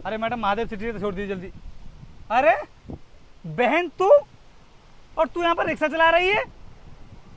अरे madam Mahadev city तो छोड़ दीजिए जल्दी। अरे बहन तू, और तू यहाँ पर रिक्शा चला रही है,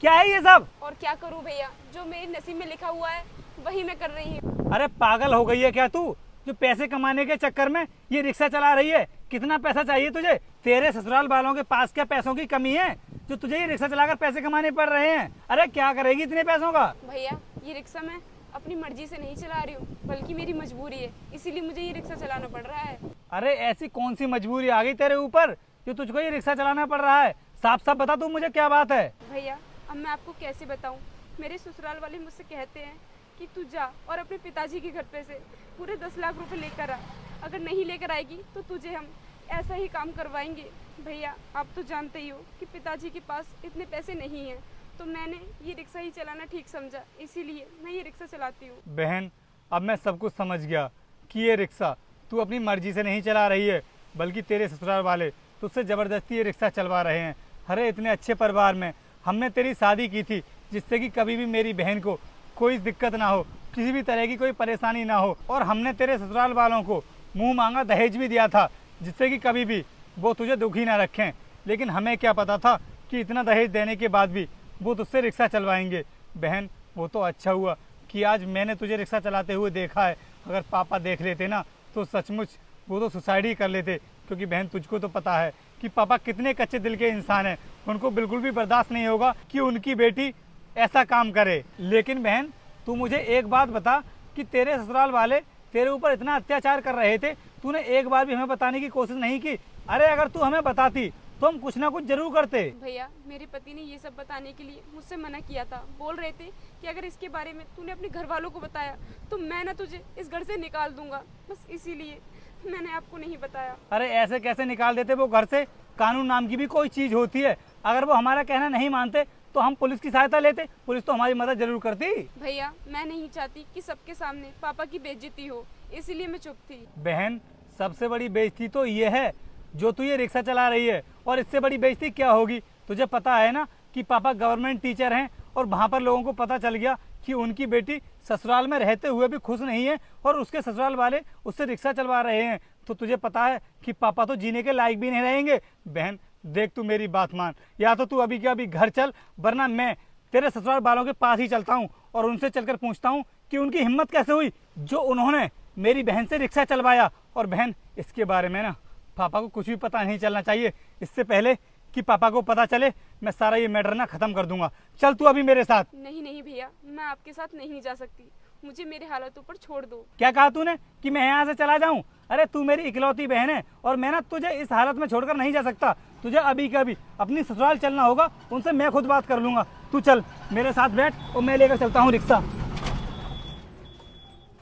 क्या है ये सब? और क्या करूं भैया, जो मेरे नसीब में लिखा हुआ है वही मैं कर रही हूँ। अरे पागल हो गई है क्या तू, जो पैसे कमाने के चक्कर में ये रिक्शा चला रही है? कितना पैसा चाहिए तुझे? तेरे ससुराल वालों के पास क्या पैसों की कमी है जो तुझे ये रिक्शा चलाकर पैसे कमाने पड़ रहे हैं? अरे क्या करेगी इतने पैसों का? भैया ये रिक्शा मैं अपनी मर्जी से नहीं चला रही हूँ, बल्कि मेरी मजबूरी है, इसीलिए मुझे ये रिक्शा चलाना पड़ रहा है। अरे ऐसी कौन सी मजबूरी आ गई तेरे ऊपर जो तुझको ये रिक्शा चलाना पड़ रहा है? साफ साफ बता तू मुझे, क्या बात है? भैया अब मैं आपको कैसे बताऊं, मेरे ससुराल वाले मुझसे कहते हैं कि तू जा और अपने पिताजी के घर पे से पूरे 10 लाख रुपए लेकर आ, अगर नहीं लेकर आएगी तो तुझे हम ऐसा ही काम करवाएंगे। भैया आप तो जानते ही हो कि पिताजी के पास इतने पैसे नहीं हैं, तो मैंने ये रिक्शा ही चलाना ठीक समझा, इसीलिए मैं ये रिक्शा चलाती हूँ। बहन अब मैं सब कुछ समझ गया कि ये रिक्शा तू अपनी मर्जी से नहीं चला रही है, बल्कि तेरे ससुराल वाले तुझसे ज़बरदस्ती ये रिक्शा चलवा रहे हैं। अरे इतने अच्छे परिवार में हमने तेरी शादी की थी जिससे कि कभी भी मेरी बहन को कोई दिक्कत ना हो, किसी भी तरह की कोई परेशानी ना हो, और हमने तेरे ससुराल वालों को मुंह मांगा दहेज भी दिया था जिससे कि कभी भी वो तुझे दुखी ना रखें। लेकिन हमें क्या पता था कि इतना दहेज देने के बाद भी वो तुझसे रिक्शा चलवाएंगे। बहन वो तो अच्छा हुआ कि आज मैंने तुझे रिक्शा चलाते हुए देखा है, अगर पापा देख लेते ना तो सचमुच वो तो सुसाइड ही कर लेते, क्योंकि बहन तुझको तो पता है कि पापा कितने कच्चे दिल के इंसान हैं, उनको बिल्कुल भी बर्दाश्त नहीं होगा कि उनकी बेटी ऐसा काम करे। लेकिन बहन तू मुझे एक बात बता कि तेरे ससुराल वाले तेरे ऊपर इतना अत्याचार कर रहे थे, तूने एक बार भी हमें बताने की कोशिश नहीं की? अरे अगर तू हमें बताती तो हम कुछ ना कुछ जरूर करते। भैया मेरे पति ने ये सब बताने के लिए मुझसे मना किया था, बोल रहे थे कि अगर इसके बारे में तूने अपने घर वालों को बताया तो मैं ना तुझे इस घर से निकाल दूंगा, बस इसीलिए मैंने आपको नहीं बताया। अरे ऐसे कैसे निकाल देते वो घर से? कानून नाम की भी कोई चीज होती है, अगर वो हमारा कहना नहीं मानते तो हम पुलिस की सहायता लेते, पुलिस तो हमारी मदद जरूर करती। भैया मैं नहीं चाहती कि सबके सामने पापा की बेइज्जती हो, इसीलिए मैं चुप थी। बहन सबसे बड़ी बेइज्जती तो ये है जो तू ये रिक्शा चला रही है, और इससे बड़ी बेइज्जती क्या होगी? तुझे पता है ना कि पापा गवर्नमेंट टीचर हैं, और वहाँ पर लोगों को पता चल गया कि उनकी बेटी ससुराल में रहते हुए भी खुश नहीं है और उसके ससुराल वाले उससे रिक्शा चलवा रहे हैं, तो तुझे पता है कि पापा तो जीने के लायक भी नहीं रहेंगे। बहन देख तू मेरी बात मान, या तो तू अभी के अभी घर चल, वरना मैं तेरे ससुराल वालों के पास ही चलता हूँ और उनसे चलकर पूछता हूँ कि उनकी हिम्मत कैसे हुई जो उन्होंने मेरी बहन से रिक्शा चलवाया। और बहन इसके बारे में ना पापा को कुछ भी पता नहीं चलना चाहिए, इससे पहले कि पापा को पता चले मैं सारा ये मैटर ना खत्म कर दूंगा। चल तू अभी मेरे साथ। नहीं नहीं भैया मैं आपके साथ नहीं जा सकती, मुझे मेरे हालातों पर छोड़ दो। क्या कहा तूने कि मैं यहाँ से चला जाऊँ? अरे तू मेरी इकलौती बहन है और मैं ना तुझे इस हालत में छोड़कर नहीं जा सकता। तुझे अभी के अभी अपनी ससुराल चलना होगा, उनसे मैं खुद बात कर लूंगा। तू चल मेरे साथ बैठ और मैं लेकर चलता हूँ रिक्शा।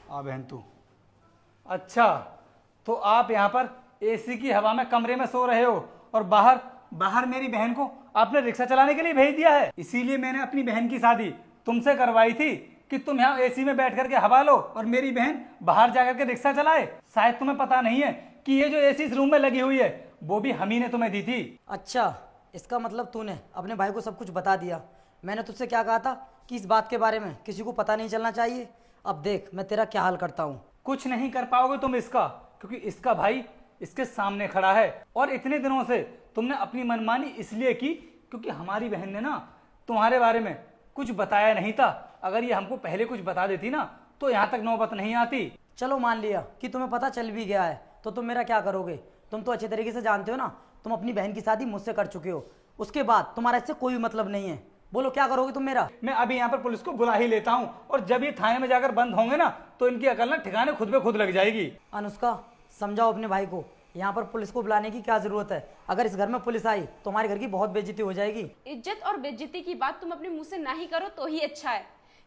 आ बहन तू। अच्छा तो आप यहाँ पर एसी की हवा में कमरे में सो रहे हो और बाहर मेरी बहन को आपने रिक्शा चलाने के लिए भेज दिया है। इसीलिए मैंने अपनी बहन की शादी तुमसे करवाई थी कि तुम यहाँ एसी में बैठ करके हवा लो और मेरी बहन बाहर जाकर के रिक्शा चलाए। शायद तुम्हें पता नहीं है कि ये जो एसी इस रूम में लगी हुई है वो भी हम ही ने तुम्हें दी थी। अच्छा इसका मतलब तूने अपने भाई को सब कुछ बता दिया। मैंने तुझसे क्या कहा था कि इस बात के बारे में किसी को पता नहीं चलना चाहिए। अब देख मैं तेरा क्या हाल करता हूँ। कुछ नहीं कर पाओगे तुम इसका, क्योंकि इसका भाई इसके सामने खड़ा है। और इतने दिनों से तुमने अपनी मनमानी इसलिए की क्योंकि हमारी बहन ने ना तुम्हारे बारे में कुछ बताया नहीं था। अगर ये हमको पहले कुछ बता देती ना तो यहाँ तक नौबत नहीं आती। चलो मान लिया कि तुम्हें पता चल भी गया है, तो तुम मेरा क्या करोगे? तुम तो अच्छे तरीके से जानते हो ना, तुम अपनी बहन की शादी मुझसे कर चुके हो, उसके बाद तुम्हारा इससे कोई मतलब नहीं है। बोलो क्या करोगे तुम मेरा? मैं अभी यहाँ पर पुलिस को बुला ही लेता हूँ, और जब ये थाने में जाकर बंद होंगे ना तो इनकी अकल ना ठिकाने खुद पे खुद लग जाएगी। अनुष्का समझाओ अपने भाई को, यहाँ पर पुलिस को बुलाने की क्या जरूरत है? अगर इस घर में पुलिस आई तो हमारे घर की बहुत बेइज्जती हो जाएगी। इज्जत और बेइज्जती की बात तुम अपने मुंह से ना ही करो तो ही अच्छा है,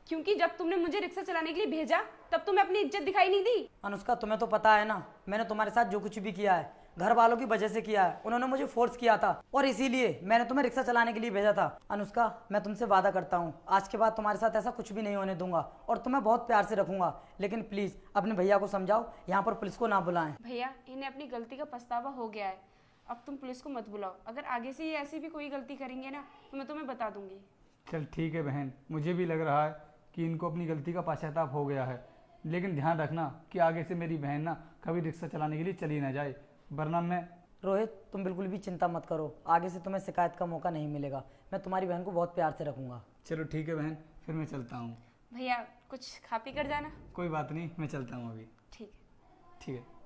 क्योंकि जब तुमने मुझे रिक्शा चलाने के लिए भेजा तब तुम्हें अपनी इज्जत दिखाई नहीं दी। अनुष्का तुम्हें तो पता है ना, मैंने तुम्हारे साथ जो कुछ भी किया है घर वालों की वजह से किया है। उन्होंने मुझे फोर्स किया था और इसीलिए मैंने तुम्हें रिक्शा चलाने के लिए भेजा था। अनुष्का मैं तुमसे वादा करता हूँ आज के बाद तुम्हारे साथ ऐसा कुछ भी नहीं होने दूंगा और तुम्हें बहुत प्यार से रखूंगा। लेकिन प्लीज अपने भैया को समझाओ यहाँ पर पुलिस को ना बुलाएं। भैया इन्हें अपनी गलती का पछतावा हो गया है, अब तुम पुलिस को मत बुलाओ। अगर आगे से ये ऐसी भी कोई गलती करेंगे ना तो मैं तुम्हें बता दूंगी। चल ठीक है बहन, मुझे भी लग रहा है कि इनको अपनी गलती का पश्चाताप हो गया है। लेकिन ध्यान रखना कि आगे से मेरी बहन ना कभी रिक्शा चलाने के लिए चली ना जाए, वरना मैं। रोहित, तुम बिल्कुल भी चिंता मत करो, आगे से तुम्हें शिकायत का मौका नहीं मिलेगा। मैं तुम्हारी बहन को बहुत प्यार से रखूंगा। चलो ठीक है बहन, फिर मैं चलता हूँ। भैया कुछ खा पी कर जाना। कोई बात नहीं, मैं चलता हूँ अभी। ठीक है। ठीक है।